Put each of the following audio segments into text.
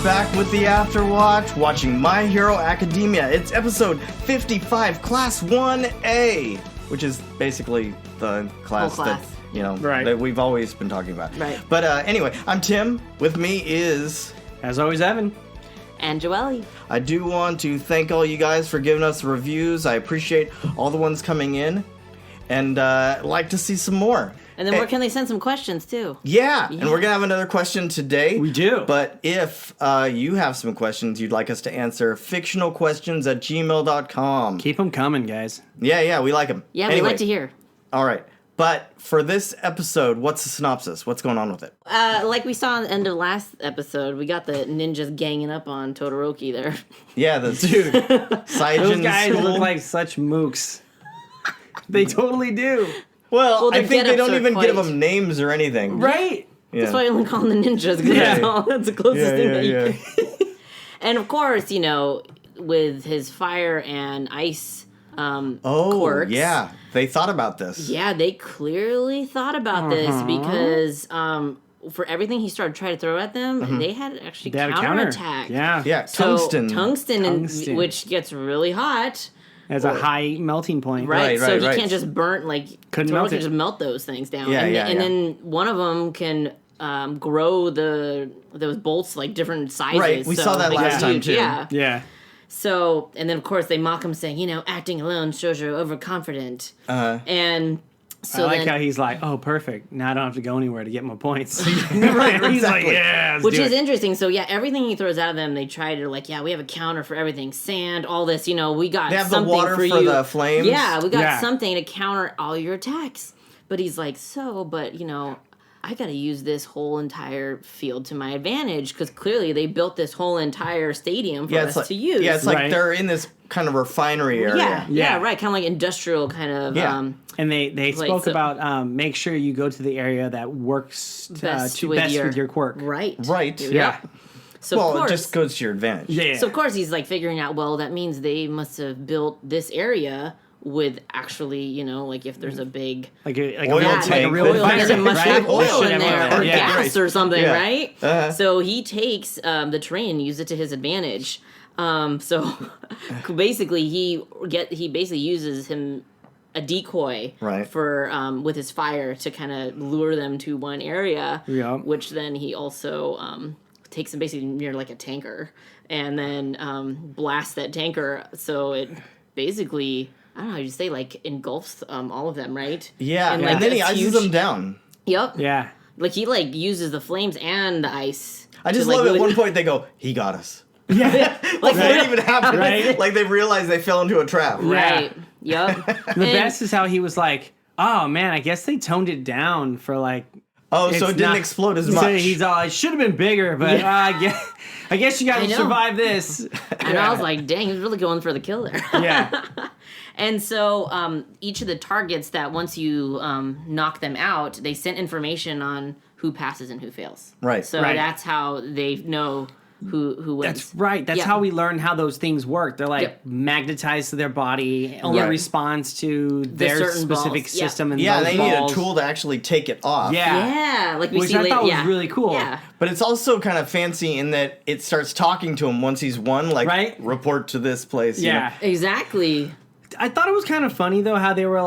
back with the Afterwatch, watching My Hero Academia. It's episode 55, Class 1A, which is basically the class that, that we've always been talking about. Right. But anyway, I'm Tim. With me is... as always, Evan. And Joelle. I do want to thank all you guys for giving us reviews. I appreciate all the ones coming in. And I'd like to see some more. And then where can they send some questions, too? Yeah, and we're going to have another question today. We do. But if you have some questions you'd like us to answer, fictionalquestions@gmail.com. Keep them coming, guys. Yeah, we like them. Yeah, anyway, we like to hear. All right. But for this episode, what's the synopsis? What's going on with it? Like we saw at the end of last episode, we got the ninjas ganging up on Todoroki there. Yeah, dude. Those guys look like such mooks. They totally do. Well, I think they don't even give them names or anything. Right? Yeah. That's why I only call them the ninjas, because that's the closest thing that you can. And of course, with his fire and ice quirks. Yeah. They thought about this. Yeah, they clearly thought about this because for everything he started trying to throw at them, they had actually counterattack. Yeah. So, tungsten. Which gets really hot. Has a high melting point. Right, so he can't just burn, couldn't melt it. Just melt those things down. Yeah, and then one of them can grow those bolts different sizes. Right, we saw that last time too. Yeah. So, and then of course they mock him saying, acting alone shows you're overconfident. And so I like how he's like, oh, perfect. Now I don't have to go anywhere to get my points. Right, he's like, yeah, which is interesting. So yeah, everything he throws out of them, they try to we have a counter for everything. Sand, all this, we got they have something the water for you. the flames. Yeah, we got something to counter all your attacks. But he's like, I got to use this whole entire field to my advantage because clearly they built this whole entire stadium for us to use. Yeah, it's like they're in this kind of refinery area. Yeah, right. Kind of like industrial kind of. Yeah. And they spoke about make sure you go to the area that works best with your quirk. Right. Yeah. So of course, it just goes to your advantage. Yeah. So of course he's figuring out, that means they must have built this area with actually, if there's a big oil tank, a real refinery, it must have oil in there or gas or something, right? So he takes the train and uses it to his advantage. So basically he basically uses him a decoy for with his fire to kind of lure them to one area, which then he also takes them basically near a tanker and then blasts that tanker so it basically, I don't know how you say, engulfs all of them, right? Yeah, and then he ices them down. Yep. Yeah. He uses the flames and the ice. I just love at one point they go, he got us. Yeah. It didn't even happen. Right? They realized they fell into a trap. Right. Yep. The best is how he was like, oh man, I guess they toned it down for so it didn't explode as much. So he's all, it should have been bigger, but I guess you guys will survive this. And I was like, dang, he's really going for the kill there. Yeah. And so each of the targets that once you knock them out, they send information on who passes and who fails. Right. So that's how they know who wins. That's right. That's how we learn how those things work. They're magnetized to their body, only responds to their specific system. And they need a tool to actually take it off. Yeah. Like we which see I thought later. was really cool. Yeah. But it's also kind of fancy in that it starts talking to him once he's won, report to this place. Yeah. Exactly. I thought it was kind of funny, though, how they were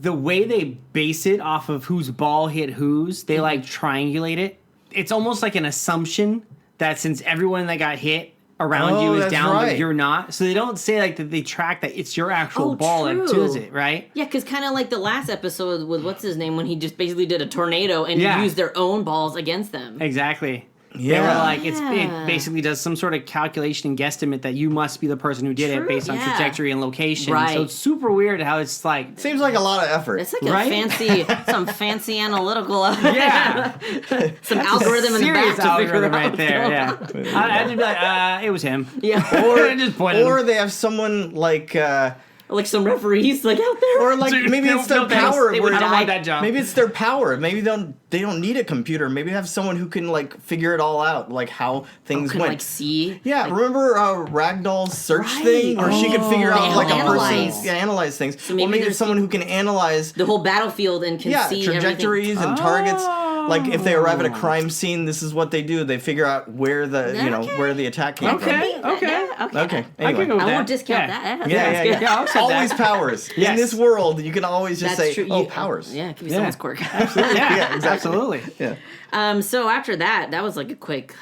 the way they base it off of whose ball hit whose, they triangulate it. It's almost like an assumption that since everyone that got hit around you is down, but you're not. So they don't say that they track that it's your actual ball that does it, right? Yeah, because kind of like the last episode with what's his name when he just basically did a tornado and used their own balls against them. Exactly. Yeah. They were it basically does some sort of calculation and guesstimate that you must be the person who did it based on trajectory and location. Right. So it's super weird how it's seems like a lot of effort. It's some fancy analytical some That's algorithm in the back to figure out right there. Yeah. I'd be like, it was him. Yeah. Or they have someone like some referees out there, or maybe it's their power. I don't want that job. Maybe it's their power. Maybe they don't need a computer. Maybe they have someone who can figure it all out, how things went. See. Yeah, remember Ragdoll's search thing, where she could figure out a person's analyze things. So maybe there's someone who can analyze the whole battlefield and can see trajectories and targets. like if they arrive at a crime scene, this is what they do. They figure out where the where the attack came from. Okay. Okay. I can go with I that. won't discount that. Yeah. I'll accept Always that. powers. Yes. In this world, you can always just That's say, true. powers. Yeah, it could be someone's quirk. Yeah, exactly. absolutely. Yeah. So after that was like a quick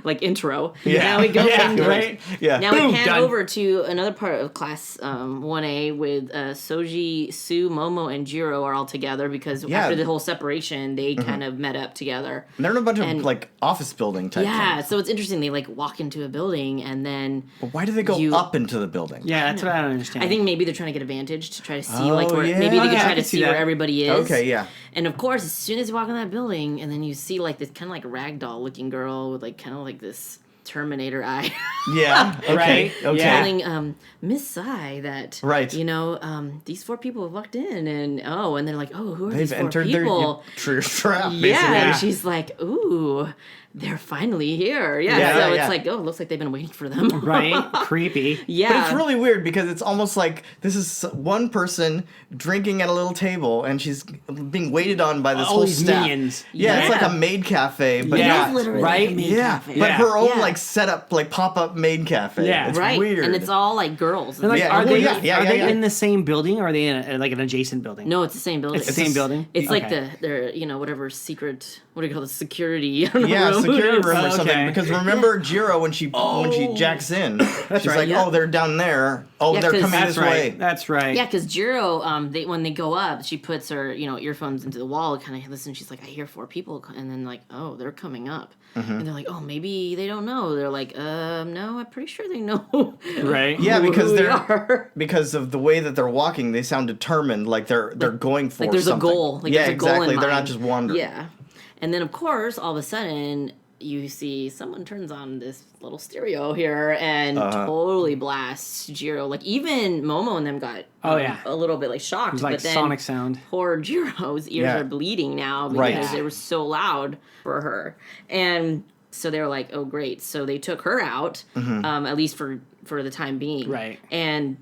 like intro. Yeah. Now we go into right. Yeah. Now Boom, we pan done. over to another part of class 1A with Soji, Sue, Momo, and Jiro are all together because after the whole separation, they kind of met up together. And they're in a bunch of like office building type things. So it's interesting. They like walk into a building and then. But why do they go up into the building? Yeah, that's what I don't understand. I think maybe they're trying to get a vantage to try to see where maybe they Yeah, can I try can to see see where that. everybody is. Okay, yeah. And of course, as soon as you walk in that building, and then you see like this kind of like ragdoll looking girl with like kind of like this Terminator eye. Yeah. Okay. Right? Okay. Yeah. Telling Miss Sai that these 4 people have walked in and they're like, who are They've these 4 entered people? their trap. Yeah, Basically. and she's like, ooh, they're finally here. It's like, it looks like they've been waiting for them. Right? Creepy. Yeah. But it's really weird because it's almost like this is one person drinking at a little table and she's being waited on by this All whole these staff. minions. Yeah, it's Yeah. like a maid cafe, but It is not. literally right? like a maid Yeah, cafe. but her own Yeah. like setup, like pop-up maid cafe. Yeah. It's right. weird. And it's all like girls. And like, Yeah, are well, they, yeah, are they yeah. in the same building or are they in like an adjacent building? No, it's the same building. It's the same building? It's like Okay. their whatever secret, what do you call it, security? I don't know, yeah, room. security room or Okay. something. Because remember Jiro when she jacks in, she's right, like, yeah. "Oh, they're down there. Oh, Yeah, they're 'cause coming That's this right. way." That's right. Yeah, because Jiro, when they go up, she puts her, earphones into the wall, kind of listen. She's like, I hear 4 people, and then like, oh, they're coming up, and they're like, oh, maybe they don't know. They're like, no, I'm pretty sure they know. Right? Yeah, because who we they're are. because of the way that they're walking, they sound determined, like they're going for Like there's something. a goal. Like yeah, there's a goal exactly. in They're not mind. just wandering. Yeah, and then of course, all of a sudden, you see someone turns on this little stereo here and totally blasts Jiro. Like even Momo and them got a little bit like shocked. It's like but then sonic sound. Poor Jiro's ears are bleeding now because Right. they were so loud for her. And so they were like, oh great. So they took her out, at least for the time being. Right. And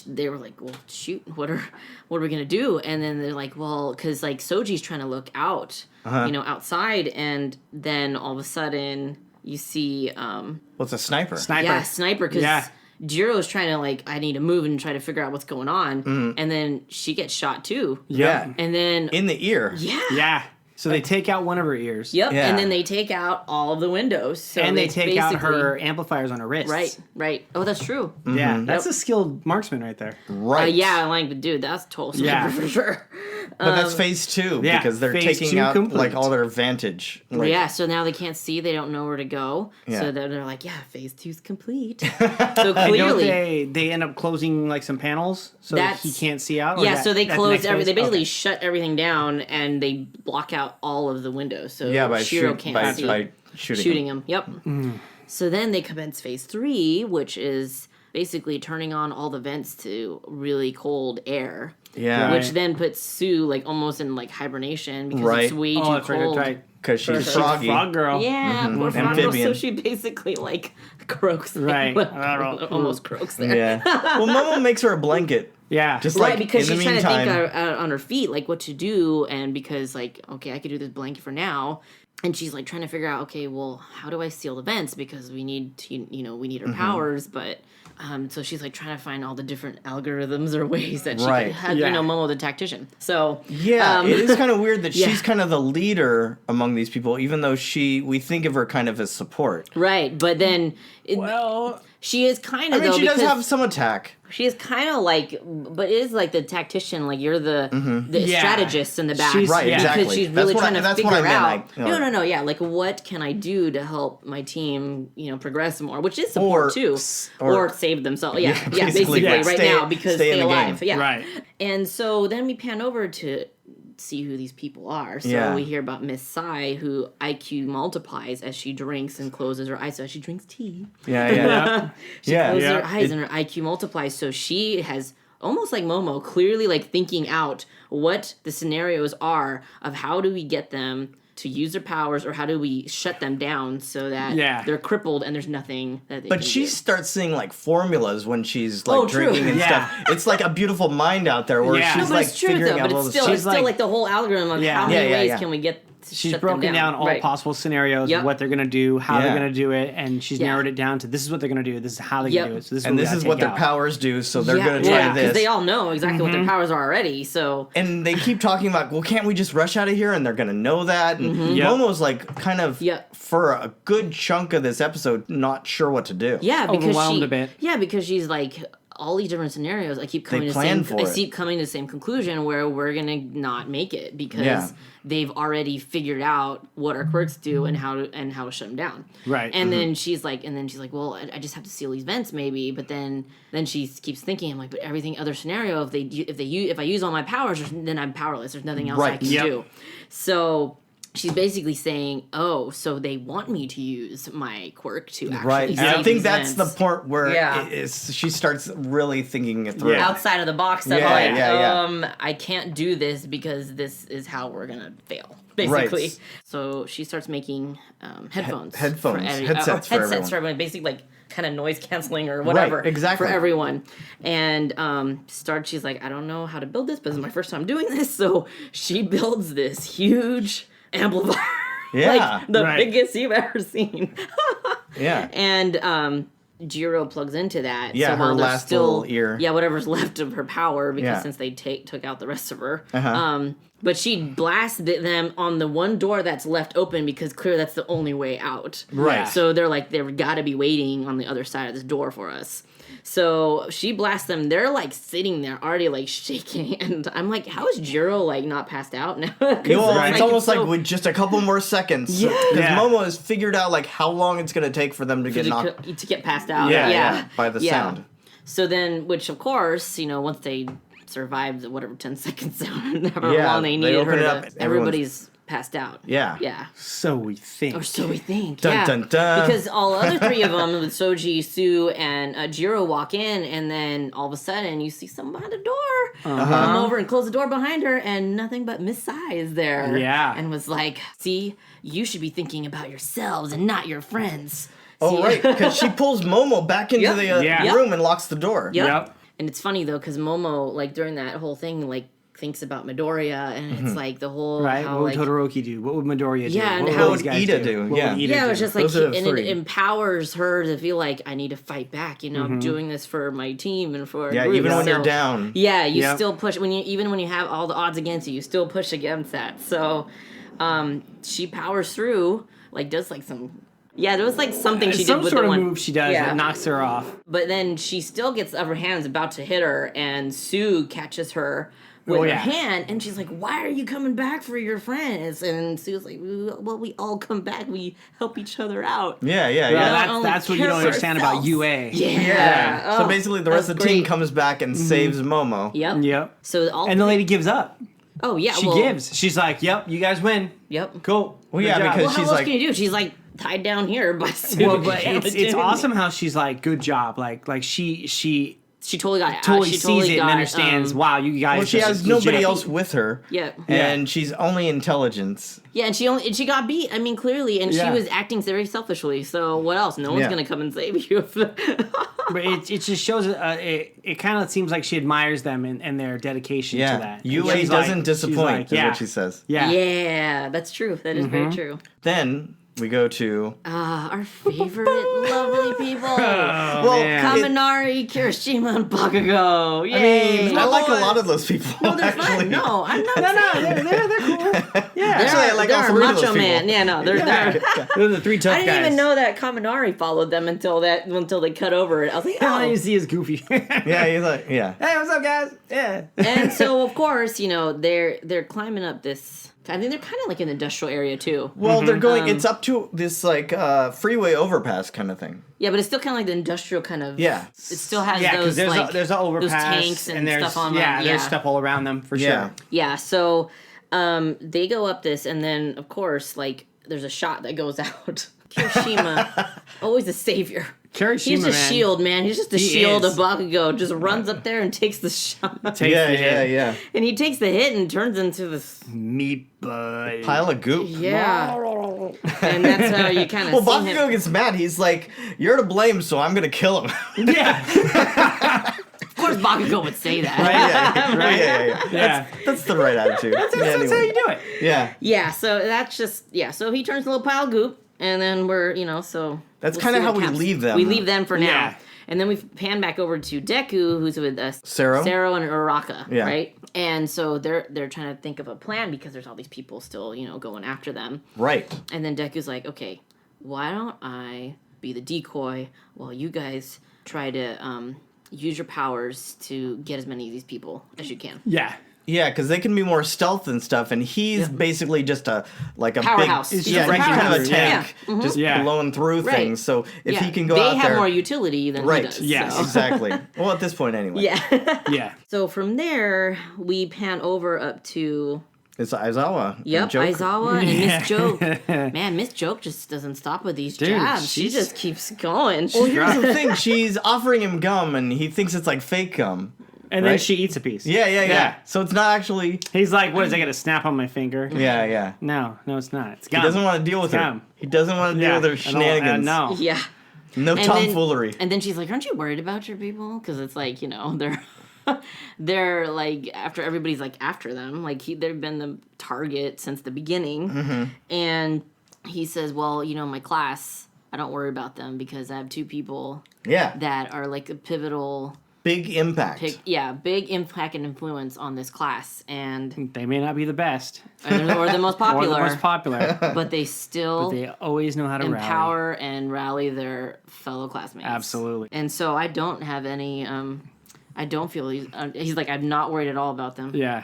they were like, well, shoot, what are we gonna do? And then they're like, well, because like Soji's trying to look out, outside, and then all of a sudden you see, Well, it's a sniper. sniper, because Jiro's trying to like, I need to move and try to figure out what's going on, and then she gets shot too. Yeah. And then In the ear. Yeah. So they take out one of her ears. Yep. Yeah. And then they take out all of the windows. So And they it's take out basically- her amplifiers on her wrists. Right. Oh, that's true. Yeah. That's a skilled marksman right there. Right. Yeah, like, dude, that's total sniper Yeah. for sure. But that's phase 2 yeah, because they're phase taking 2 out complete. like all their vantage. Like, Yeah, so now they can't see, they don't know where to go. Yeah. So they're like, yeah, phase 2's complete. So And don't clearly. they end up closing like some panels so that he can't see out? Or Yeah, that- so they that's close next phase? they basically Okay. shut everything down and they block out all of the windows. So Yeah, by Shiro can't see. by shooting. Shooting him. Yep. So then they commence phase 3, which is basically turning on all the vents to really cold air. Yeah. Right. Which then puts Sue like almost in like hibernation because Right. it's way Oh, too that's right. cold. That's right. Because she's She's a froggy. frog girl. Yeah, poor frog girl. So Amphibian. she basically like croaks. Right. Almost croaks there. Yeah. Well, Momo makes her a blanket. Yeah. Just Right, like because in the she's trying to think meantime. on her feet, like what to do, and because like, okay, I could do this blanket for now, and she's like trying to figure out, okay, well, how do I seal the vents because we need to, we need her powers, but so she's like trying to find all the different algorithms or ways that she Right. could have, Yeah. Momo the tactician. So Yeah, it is kind of weird that yeah. she's kind of the leader among these people, even though we think of her kind of as support. right, but then Well, she is kind I of mean, though she does because have some attack. she is kind of like, but it is like the tactician, like you're the Yeah. strategist in the back, She's- Right, yeah. exactly. Because she's That's really what I- trying to that's figure what I meant, out. like, No, yeah. Like, what can I do to help my team, progress more? Which is support Or too, s- or or- save themselves. Yeah, Yeah, basically, yeah. right Stay- now because stay in stay the alive. game. Yeah, Right. And so then we pan over to see who these people are. So Yeah. we hear about Miss Sai, who IQ multiplies as she drinks and closes her eyes. So as she drinks tea, Yeah, yeah. yeah. closes Yeah. her eyes and her IQ multiplies. So she has almost like Momo, clearly like thinking out what the scenarios are of how do we get them to use their powers or how do we shut them down so that they're crippled and there's nothing that they But can she do. starts seeing like formulas when she's like Oh, true. drinking and Yeah. stuff. It's like a beautiful mind out there where Yeah. she's No, but like it's true figuring though. out But all it's this still, shit. it's still like the whole algorithm of Yeah. how many Yeah, ways yeah. can we get She's broken down all possible scenarios of what they're going to do, how they're going to do it, and she's narrowed it down to this is what they're going to do, this is how they're going to do it. So this is what their powers do, so they're going to try this. Because they all know exactly what their powers are already, so... And they keep talking about, well, can't we just rush out of here? And they're going to know that. And Momo's like kind of, for a good chunk of this episode, not sure what to do. Yeah, because overwhelmed a bit. Yeah, because she's like... all these different scenarios, I keep coming to the same conclusion where we're gonna not make it because they've already figured out what our quirks do and how to shut them down. Right. And then she's like, well, I just have to seal these vents maybe. But then she keeps thinking, I'm like, but everything other scenario, if I use all my powers, then I'm powerless. There's nothing else I can do. So. She's basically saying, "Oh, so they want me to use my quirk to actually and I think that's the part where she starts really thinking it through. Outside of the box of I can't do this because this is how we're gonna fail, basically. Right. So she starts making headsets for everyone, basically like kind of noise canceling or whatever, for everyone. And she's like, I don't know how to build this, but this is my first time doing this, so she builds this huge amplifier. Like the biggest you've ever seen. And Jiro plugs into that. Yeah, her last little ear. Yeah, whatever's left of her power, because since they took out the rest of her. But she blasts them on the one door that's left open because clearly that's the only way out. Right. So they're like, they've got to be waiting on the other side of this door for us. So she blasts them. They're like sitting there already like shaking. And I'm like, how is Jiro like not passed out now? It's almost like with just a couple more seconds. Because Momo has figured out like how long it's going to take for them to get passed out. By the sound. So then, which of course, once they survived whatever 10 seconds however long they needed her to, everybody's passed out. Yeah. So we think. Or so we think. Dun, dun, dun. Because all other three of them, with Soji, Sue, and Jiro, walk in, and then all of a sudden you see someone behind the door come over and close the door behind her, and nothing but Miss Sai is there. Yeah. And was like, see, you should be thinking about yourselves and not your friends. Oh, right, because she pulls Momo back into the room and locks the door. Yep. And it's funny, though, because Momo, like, during that whole thing, like, thinks about Midoriya, and it's like the whole... Right, what would Todoroki do? What would Midoriya do? Yeah, and how would Ida do? Yeah, it was just like, and it empowers her to feel like, I need to fight back, I'm doing this for my team and for... Yeah, even when you're down. Yeah, you still push, even when you have all the odds against you still push against that. So, she powers through, like, does like some... Yeah, there was like something she did with some sort of move she does that knocks her off. But then she still gets the upper hand, is about to hit her, and Sue catches her with her hand, and she's like, "Why are you coming back for your friends?" And Sue's like, "Well, we all come back. We help each other out." Yeah. That's what you don't understand about UA. Yeah. So basically, the rest of the team comes back and saves Momo. Yep. So the lady gives up. Oh yeah. She gives. She's like, "Yep, you guys win. Yep. Cool." Well, because she's like, "What can you do?" She's like tied down here by Sue. Well, but it's awesome how she's like, "Good job." Like she totally got it. Totally sees it and understands. Wow, you guys. Well, she has nobody else with her. Yeah. And she's only intelligence. Yeah, and she got beat. I mean, clearly, and she was acting very selfishly. So what else? No one's gonna come and save you. But it just shows. It kind of seems like she admires them and their dedication to that. UA doesn't disappoint. Is what she says. Yeah, that's true. That is very true. Then we go to our favorite lovely people. Kaminari, Kirishima, and Bakugo. Yay! I mean, I like a lot of those people. No, they're fun. No, I'm not. They're cool. Yeah, actually, I like all three of those people. Man. Yeah, no, they're those are the three tough guys. I didn't even know that Kaminari followed them until they cut over it. I was like, all you see is Goofy. He's like, hey, what's up, guys? Yeah. And so, of course, they're climbing up this. I think they're kind of like an industrial area too. Well, they're going. It's up to this like freeway overpass kind of thing. Yeah, but it's still kind of like the industrial kind of. Yeah. It still has those. Yeah, there's an overpass. Those tanks and there's stuff on them. There's stuff all around them for sure. Yeah. So, they go up this, and then of course, like there's a shot that goes out. Kirishima, always a savior. Kirishima, he's just shield, man. He's just a shield of Bakugo. Just runs up there and takes the shot. Yeah. And he takes the hit and turns into this meat bud pile of goop. Yeah. And that's how you kind of. Well, Bakugo gets mad. He's like, "You're to blame, so I'm gonna kill him." Yeah. course Bakugo would say that. Right? Yeah. That's the right attitude. That's how you do it. Yeah. Yeah, so that's just, so he turns a little pile of goop, and then we're, so... That's kind of how we leave them. We leave them for now. Yeah. And then we pan back over to Deku, who's with Sero and Uraraka, right? And so they're trying to think of a plan because there's all these people still, going after them. Right. And then Deku's like, okay, why don't I be the decoy while you guys try to use your powers to get as many of these people as you can. Yeah. Yeah, because they can be more stealth and stuff, and he's basically just a powerhouse. big, He's kind of a tank, Yeah. Mm-hmm. just blowing through things. So if he can go out there, they have more utility than he does. Yes, exactly. Well, at this point, anyway. Yeah. So from there, we pan over up to. It's Aizawa. Yep, Aizawa and Miss Joke. Man, Miss Joke just doesn't stop with these jabs. She just keeps going. Well, here's the thing. She's offering him gum, and he thinks it's like fake gum. And then she eats a piece. Yeah. So it's not actually... He's like, what is that going to snap on my finger? Yeah. No, it's not. It's gum. He doesn't want to deal with her. He doesn't want to deal with her shenanigans. No. Yeah. No tomfoolery. And then she's like, aren't you worried about your people? Because it's like, they're like, after everybody's like after them. Like, they've been the target since the beginning. Mm-hmm. And he says, well, my class, I don't worry about them because I have two people that are like a pivotal... Big impact. Big impact and influence on this class, and they may not be the best or the most popular, but they always know how to empower and rally their fellow classmates. Absolutely. And so I don't have any. I don't feel he's like, I'm not worried at all about them. Yeah.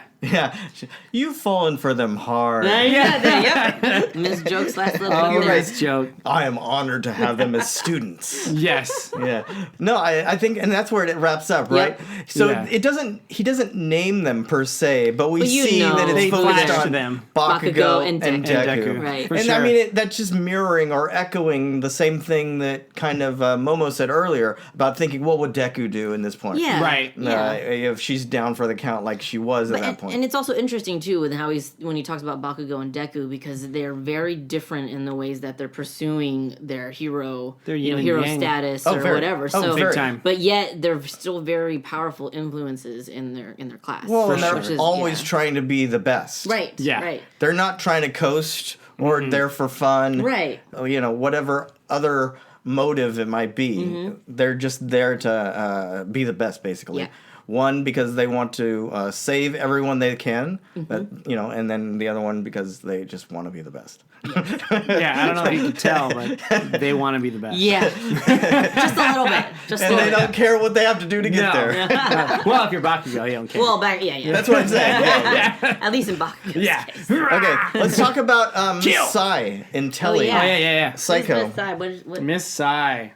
You've fallen for them hard. Yep. Miss Joke's last little bit there. Nice joke. I am honored to have them as students. Yes. Yeah. No, I think, and that's where it wraps up, right? Yep. So he doesn't name them per se, but we see that it's focused on them. Bakugo and Deku. Right. And sure. I mean, that's just mirroring or echoing the same thing that kind of Momo said earlier about thinking, what would Deku do in this point? Yeah. Right. If she's down for the count like she was at that point. And it's also interesting too with how when he talks about Bakugo and Deku, because they're very different in the ways that they're pursuing their hero, hero status or whatever. So big time. But yet they're still very powerful influences in their class. Well, and they're always trying to be the best. Right. Yeah. Right. They're not trying to coast or there for fun. Right. Whatever other motive it might be. Mm-hmm. They're just there to be the best, basically. Yeah. One, because they want to save everyone they can, and then the other one because they just want to be the best. I don't know if you can tell, but they want to be the best. Yeah. Just a little bit. And they don't care what they have to do to get there. Well, if you're Bakugo, you don't care. Well, That's what I'm saying. At least in Bakugo's case. Okay, let's talk about Miss Sai in Telly. Yeah. Psycho. Miss Sai? What? Miss Sai.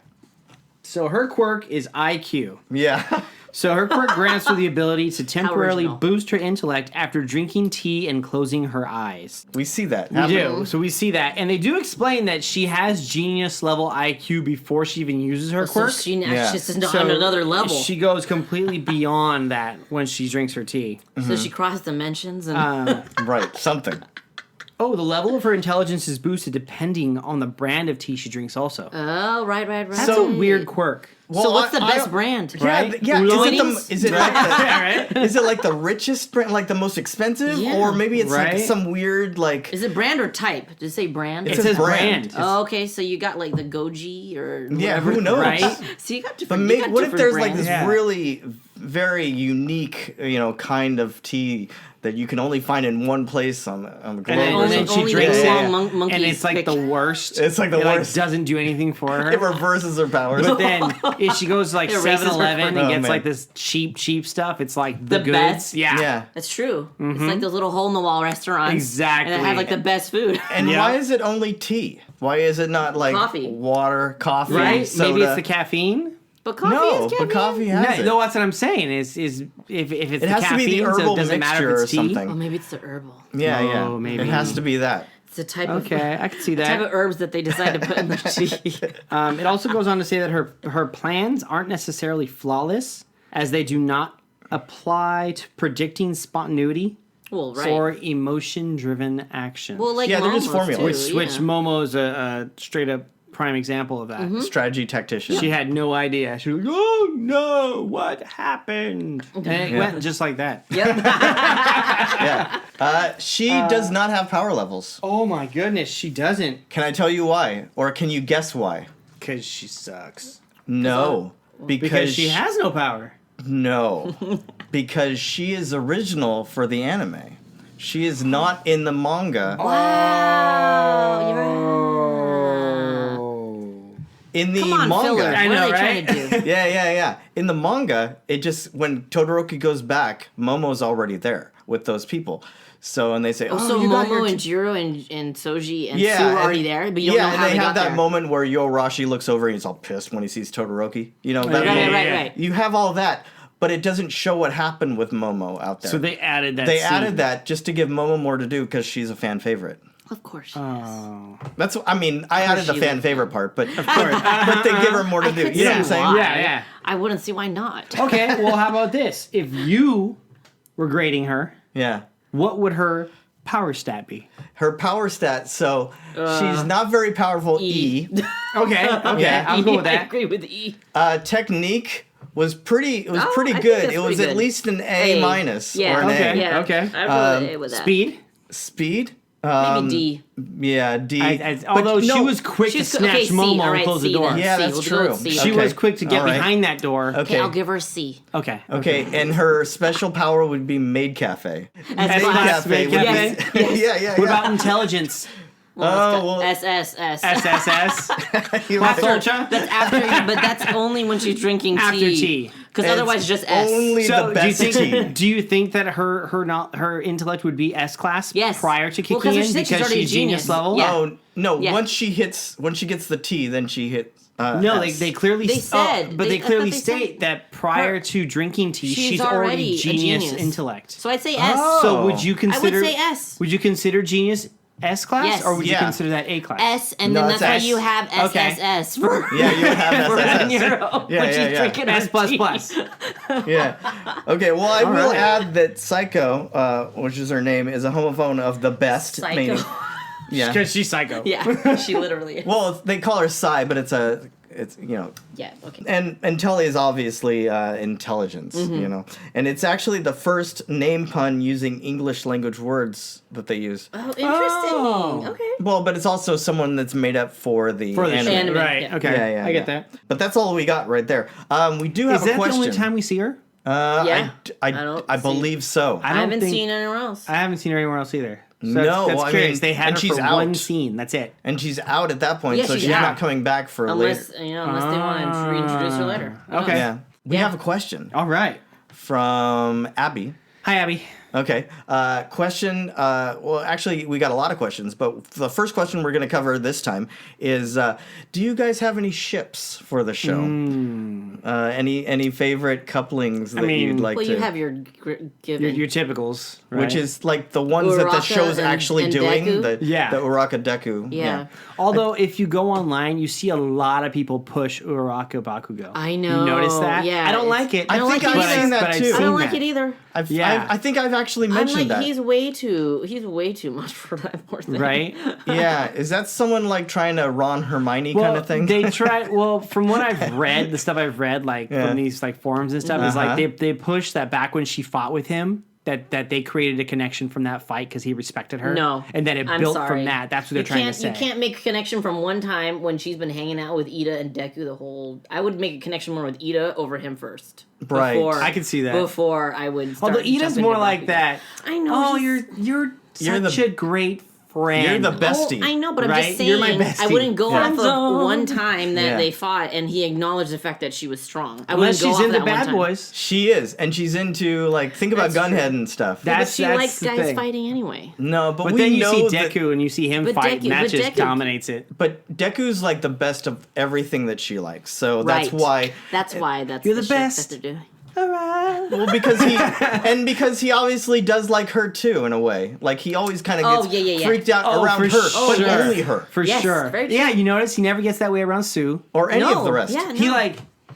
So her quirk is IQ. Yeah. So her quirk grants her the ability to temporarily original. boost her intellect after drinking tea and closing her eyes. We see that. We do. So we see that. And they do explain that she has genius level IQ before she even uses her quirk. So she just is on another level. She goes completely beyond that when she drinks her tea. So she crosses dimensions and Right, something. Oh, the level of her intelligence is boosted depending on the brand of tea she drinks also. Oh, right. That's a weird quirk. Well, so what's the best brand? Right? Yeah. Is it like the richest brand, like the most expensive, or maybe it's like some weird like? Is it brand or type? Did it say brand? It says brand. Oh, okay. So you got like the Goji or whatever, who knows? Right? So you got different. But what if there's brands? like this really very unique, kind of tea that you can only find in one place on the globe? And then she drinks it, and it's like the worst. It's like the worst. Like, doesn't do anything for her. It reverses her powers. But then if she goes to like 7-Eleven and gets like this cheap stuff, it's like the goods. Best. Yeah. That's true. Mm-hmm. It's like those little hole-in-the-wall restaurants. Exactly. And they have like the best food. And why is it only tea? Why is it not like water, coffee, right? soda? Maybe it's the caffeine. But coffee is caffeine. But coffee has it. No, that's what I'm saying. Is if it's the has caffeine, to be the herbal so it doesn't matter if it's tea. or something. Oh, maybe it's the herbal. Yeah. Maybe. It has to be that. It's a type of I can see that. type of herbs that they decide to put in the tea. It also goes on to say that her plans aren't necessarily flawless, as they do not apply to predicting spontaneity. Well, right. Or emotion-driven action. Well, like they're just Momo's formulas. too, Which Momo's a straight up prime example of that. Mm-hmm. Strategy tactician. She had no idea. She was like, oh no, what happened? And it went just like that. Yep. Yeah. She does not have power levels. Oh my goodness, she doesn't. Can I tell you why? Or can you guess why? Because she sucks. No. Because she has no power. No. Because she is original for the anime. She is not in the manga. Wow. You're right. In the Come on, manga. filler. I What know, are they right? trying to do? Yeah. In the manga, it just, when Todoroki goes back, Momo's already there with those people. So, and they say, So you got Momo your and Jiro and Soji and Sue are already there, but you don't know how and they have got that there. moment where Yorashi looks over and he's all pissed when he sees Todoroki. You know, that moment. Right. You have all that, but it doesn't show what happened with Momo out there. So they added that They scene. added that just to give Momo more to do because she's a fan favorite. Of course she is. Oh. That's, I mean, I added the she fan would. favorite part, but they give her more to do. could You know what I'm see saying? why. Yeah. I wouldn't see why not. Okay, well, how about this? If you were grading her, Yeah. what would her power stat be? Her power stat, so she's not very powerful, E. Okay, Yeah. I'll go with I that. agree with E. Technique was pretty I think good. that's It was pretty at good. least an A minus Yeah. or an Okay. A. Yeah. Okay. I really A with that. Speed? Speed? Maybe D. Yeah, D. Although no, she was quick to She's snatch C. Momo All and right, close the C door. then. Yeah, C. that's We'll do it true. C. She Okay. was quick to get All right. behind that door. Okay, I'll give her C. Okay. Okay, and her special power would be Maid Cafe. S class. Maid would be- Cafe? yeah. What about intelligence? well, SSS. SSS? You're Plus right. Ultra? That's after, but that's only when she's drinking tea. After tea. Because It's otherwise, just S. only So the do you best tea. think? Do you think that her intellect would be S class? Yes. Prior to Well, kicking 'cause in she said she's because already she's a genius genius. level? Yeah. Oh no! Yeah. When she gets the T, then she hits. No, S. they clearly They said- but they- they I clearly thought they state said that prior her- to drinking tea, she's she's already already a genius genius. intellect. So I'd say S. Oh. So would you consider? say S. Would you consider genius S class, Yes. or would you Yeah. consider that A class? S, and No, then it's that's S. why you have Okay. SSS for Yeah, you would have for SSS. Nero Yeah, when yeah, she's yeah. drinking S her plus tea. plus. Yeah. Okay. Well, I will right. add that Psycho, which is her name, is a homophone of the best. Psycho. Meaning, yeah. Because she's psycho. Yeah, she literally is. Well, they call her Psy, but it's Yeah, okay. and Telly is obviously intelligence, and it's actually the first name pun using English language words that they use. Oh, interesting. Oh. Okay. Well, but it's also someone that's made up for the For the anime. Anime, right? yeah. Okay, Yeah, I get that. But that's all we got right there. We do have Is a that question. the only time we see her? Yeah. I don't I see- believe so. I haven't seen anywhere else. I haven't seen her anywhere else either. So No, that's I curious. mean, They had and her she's for out. one scene. That's it. And she's out at that point, Yeah, so she's she's out. not coming back for Unless later. unless they want to reintroduce her later. Okay. Yeah. We Yeah. have a question All right. from Abby. Hi, Abby. Okay. Question. Well, actually, we got a lot of questions, but the first question we're going to cover this time is: do you guys have any ships for the show? Any favorite couplings that mean, you'd like Well, to? you have your given. Your typicals, right? Which is like the ones that the Uraraka show's and- actually and doing. Deku? Yeah. The Uraka Deku. yeah. Although, if you go online, you see a lot of people push Uraraka Bakugo. I know. You notice that? Yeah, I don't it's- like it. I don't think like it I've either. seen that but I've too. seen I don't that. like it either. Yeah. I think I've actually I'm mentioned like, that. he's way too much for that poor thing. Right? Yeah, is that someone like trying to Ron Hermione kind of thing? They try. Well, from what I've read, the stuff I've read, like Yeah. from these like forums and stuff, is like they push that back when she fought with him, that they created a connection from that fight because he respected her. No, and that it I'm built sorry. from that. That's what they're trying to say. You can't make a connection from one time when she's been hanging out with Ida and Deku the whole. I would make a connection more with Ida over him first. Right. Before, I can see that. Before I would. Start Although Ida's jumping more into like Bakugo. that. I know. Oh, he's- you're You're such a great friend. You're the bestie. Oh, I know, but I'm Right? just saying. You're my I bestie. wouldn't go Yeah. off of one time that Yeah. they fought and he acknowledged the fact that she was strong. I Unless wouldn't go she's off into that one Bad time. Boys. She is, and she's into like think about That's Gunhead true. and stuff. But That's she likes the guys thing. fighting anyway. No, but, But we then you know see that- Deku and you see him But fight, Deku- and that but just Deku- dominates it. But Deku's like the best of everything that she likes, so Right. that's why. That's why that's You're the the shit best. that they're doing. All right. Well, because he obviously does like her too in a way. Like he always kind of Oh, gets yeah. freaked out Oh, around for her, but sure. only her, For Yes, sure. very true. Yeah, you notice he never gets that way around Sue. or any No, of the rest. yeah, He no.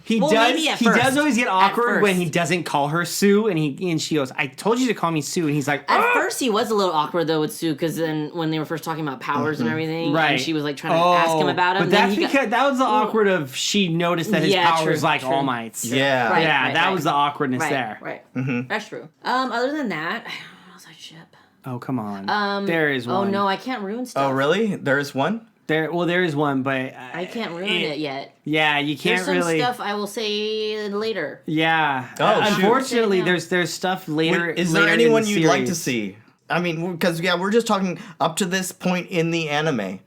He does always get awkward when he doesn't call her Sue, and she goes, "I told you to call me Sue," and he's like, At first he was a little awkward though with Sue, because then when they were first talking about powers and everything, right? And she was like trying to ask him about him. But that's because that was the awkward of she noticed that his powers like All Might's. Yeah, right, that was the awkwardness there. Right, that's true. Other than that, I don't know what else I'd ship. Oh come on, there is one. Oh no, I can't ruin stuff. Oh really? There is one. There is one, but I can't ruin it yet. Yeah, you can't There's really. some stuff I will say later. Yeah. Oh, unfortunately, there's stuff later. Is there anyone you'd like to see? I mean, because we're just talking up to this point in the anime.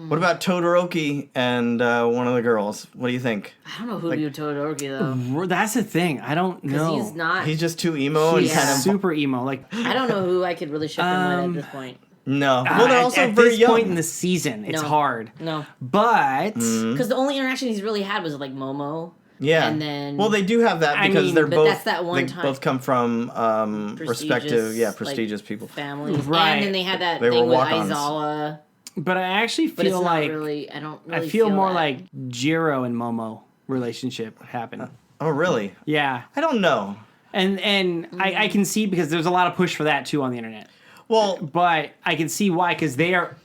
What about Todoroki and one of the girls? What do you think? I don't know who do Todoroki though. That's the thing. I don't know. He's not. He's just too emo and kind of super emo. Like I don't know who I could really ship him with at this point. No. Well, they're also very young. At this point in the season, it's hard. No. But... Because the only interaction he's really had was like Momo. Yeah. And then... Well, they do have that because they're both... That's that one time. both come from prestigious people. Families. Right. And then they had that thing with Aizawa. But I actually feel but it's like... Not really, I don't really I feel more that. like Jiro and Momo relationship happen. Oh, really? Yeah. I don't know. And I can see because there's a lot of push for that too on the internet. Well, but I can see why, because they are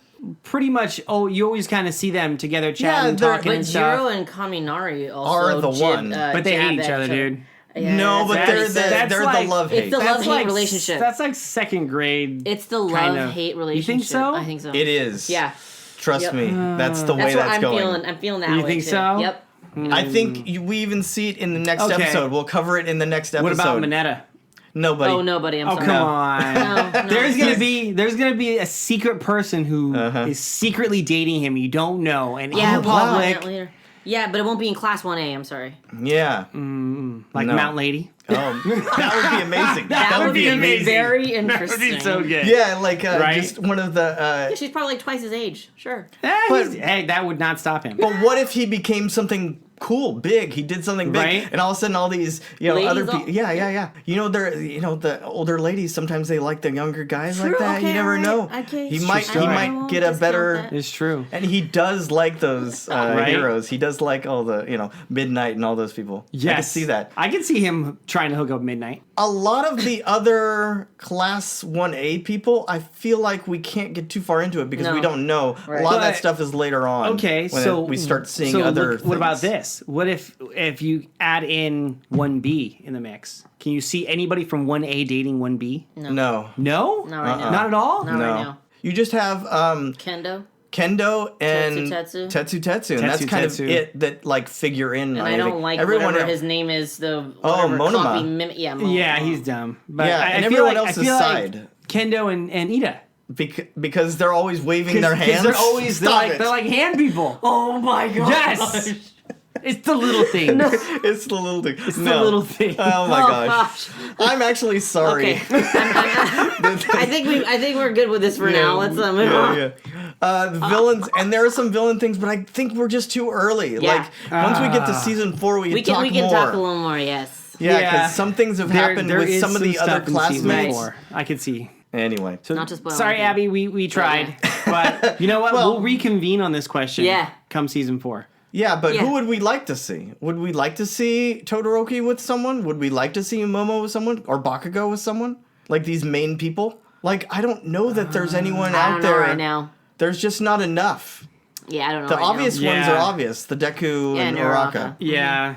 pretty much. Oh, you always kind of see them together chatting, and talking, and stuff. But Jiro and Kaminari also are the one, but they hate each other, dude. Yeah, no, but they're like, the love hate. It's the love hate relationship. That's like second grade. It's the love hate relationship. You think so? I think so. It is. Yeah. Trust me, that's the way that's going. I'm feeling that way. You think too. so? Yep. I think we even see it in the next episode. We'll cover it in the next episode. What about Mineta? Nobody. Oh, nobody. I'm sorry. Come on. No. There's gonna be a secret person who is secretly dating him. You don't know, and in public. Yeah, but it won't be in Class 1A. I'm sorry. Yeah. Like Mount Lady. Oh, that would be amazing. That would be amazing. Very interesting. That would be so good. Yeah, like just one of the. Yeah, she's probably like twice his age. Sure. But hey, that would not stop him. But what if he became something cool, big? He did something big, and all of a sudden, all these other people. Yeah. The older ladies sometimes they like the younger guys like that. Okay, you never know. Okay, he might get a better. It's true. And he does like those heroes. He does like all the Midnight and all those people. Yes. I can see that. I can see him trying to hook up Midnight. A lot of the other Class 1A people, I feel like we can't get too far into it because we don't know. Right. A lot of that stuff is later on. Okay, when we start seeing other things. What about this? What if you add in 1B in the mix? Can you see anybody from 1A dating 1B? No. No? Not right now. Not at all? Not right now. You just have Kendo and Tetsu, and that's kind of it that like figure in. And I don't like whatever his name is. Monoma. Yeah, he's dumb. But and everyone else's side. Like Kendo and Ida. Because they're always waving their hands. They're like hand people. Oh my god. Yes. It's the little thing. It's the little thing. It's the little thing. Oh my gosh. I'm actually sorry. Okay. I think we're good with this for now. Let's move on. Yeah. The villains, and there are some villain things, but I think we're just too early. Yeah. Like once we get to season 4, we can talk more. We can talk a little more. Yes. Yeah, because some things have happened with some of the other classmates. I could see. Anyway, so not to spoil sorry, anything. Abby, we tried, but you know what? We'll reconvene on this question. Yeah. Come season 4. Yeah, but who would we like to see? Would we like to see Todoroki with someone? Would we like to see Momo with someone? Or Bakugo with someone? Like these main people? Like, I don't know that there's anyone out there right now. There's just not enough. Yeah, I don't know. The obvious ones are obvious. The Deku and Uraraka. Yeah.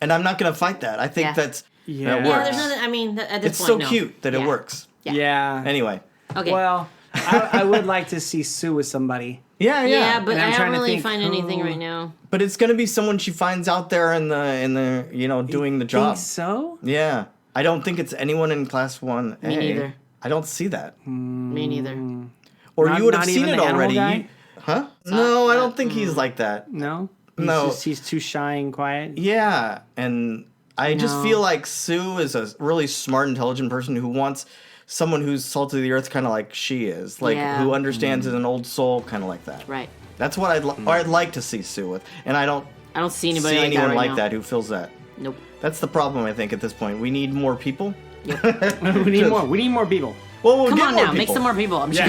And I'm not going to fight that. I think that works. Yeah, there's nothing, I mean, at this point, it's so cute that it works. Yeah. Anyway. Okay. Well, I would like to see Sue with somebody. Yeah, but I don't really find anything right now. But it's going to be someone she finds out there in the doing the job. Think so? Yeah. I don't think it's anyone in Class 1A. Me neither. I don't see that. Me neither. Or you would have seen it already. Huh? No, I don't think he's like that. No? No. He's too shy and quiet? Yeah, and I just feel like Sue is a really smart, intelligent person who wants someone who's salt of the earth kind of like she is. Like, who understands as an old soul kind of like that. Right. That's what I'd like to see Sue with. And I don't see anybody anyone like that who fills that. Nope. That's the problem, I think, at this point. We need more people. Yep. We need more people. Well, we'll Come get on more now, people. make some more people. I'm sure.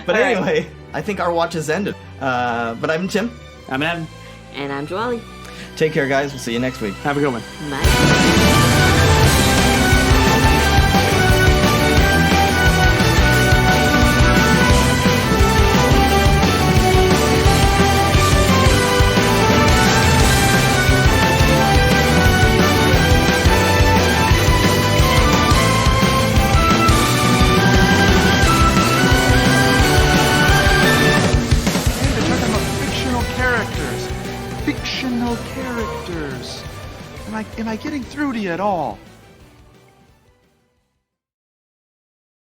But anyway, I think our watch has ended. But I'm Tim. I'm Evan. And I'm Joelle. Take care, guys. We'll see you next week. Have a good one. Bye. Fictional characters. Am I getting through to you at all?